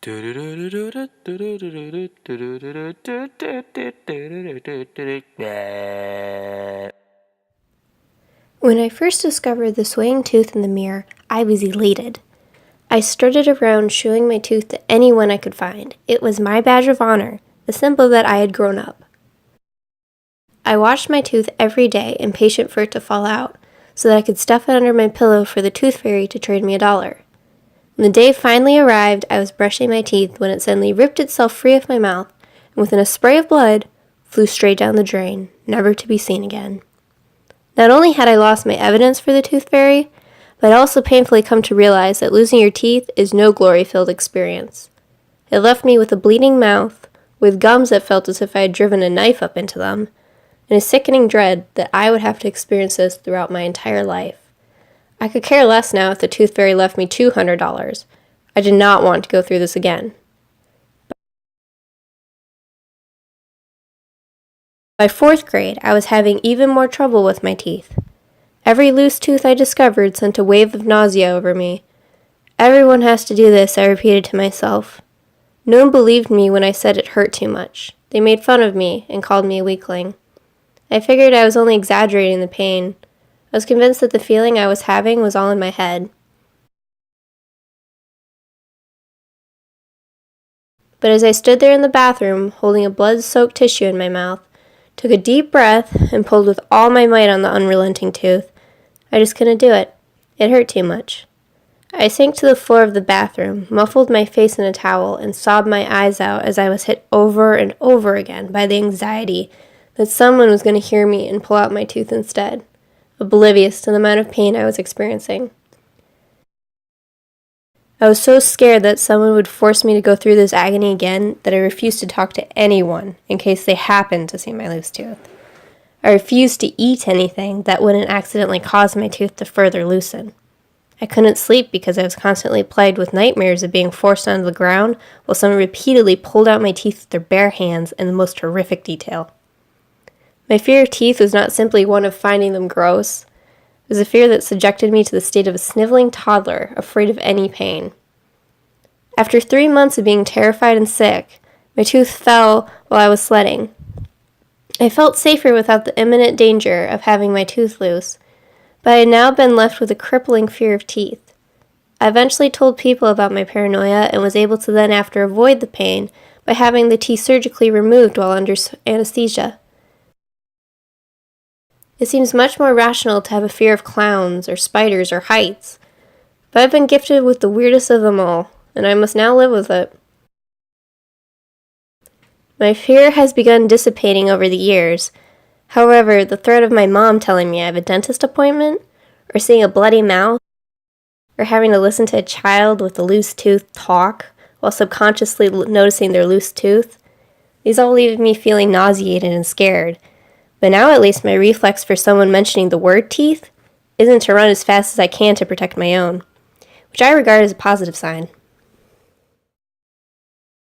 When I first discovered the swaying tooth in the mirror, I was elated. I strutted around showing my tooth to anyone I could find. It was my badge of honor, the symbol that I had grown up. I washed my tooth every day, impatient for it to fall out, so that I could stuff it under my pillow for the tooth fairy to trade me $1. When the day finally arrived, I was brushing my teeth when it suddenly ripped itself free of my mouth, and within a spray of blood, flew straight down the drain, never to be seen again. Not only had I lost my evidence for the tooth fairy, but I'd also painfully come to realize that losing your teeth is no glory-filled experience. It left me with a bleeding mouth, with gums that felt as if I had driven a knife up into them, and a sickening dread that I would have to experience this throughout my entire life. I could care less now if the tooth fairy left me $200. I did not want to go through this again. By 4th grade, I was having even more trouble with my teeth. Every loose tooth I discovered sent a wave of nausea over me. Everyone has to do this, I repeated to myself. No one believed me when I said it hurt too much. They made fun of me and called me a weakling. I figured I was only exaggerating the pain. I was convinced that the feeling I was having was all in my head. But as I stood there in the bathroom, holding a blood-soaked tissue in my mouth, took a deep breath, and pulled with all my might on the unrelenting tooth, I just couldn't do it. It hurt too much. I sank to the floor of the bathroom, muffled my face in a towel, and sobbed my eyes out as I was hit over and over again by the anxiety that someone was going to hear me and pull out my tooth instead, oblivious to the amount of pain I was experiencing. I was so scared that someone would force me to go through this agony again that I refused to talk to anyone in case they happened to see my loose tooth. I refused to eat anything that wouldn't accidentally cause my tooth to further loosen. I couldn't sleep because I was constantly plagued with nightmares of being forced onto the ground while someone repeatedly pulled out my teeth with their bare hands in the most horrific detail. My fear of teeth was not simply one of finding them gross. It was a fear that subjected me to the state of a sniveling toddler, afraid of any pain. After 3 months of being terrified and sick, my tooth fell while I was sledding. I felt safer without the imminent danger of having my tooth loose, but I had now been left with a crippling fear of teeth. I eventually told people about my paranoia and was able to then after avoid the pain by having the teeth surgically removed while under anesthesia. It seems much more rational to have a fear of clowns or spiders or heights, but I've been gifted with the weirdest of them all, and I must now live with it. My fear has begun dissipating over the years. However, the threat of my mom telling me I have a dentist appointment, or seeing a bloody mouth, or having to listen to a child with a loose tooth talk while subconsciously noticing their loose tooth, these all leave me feeling nauseated and scared. But now at least my reflex for someone mentioning the word teeth isn't to run as fast as I can to protect my own, which I regard as a positive sign.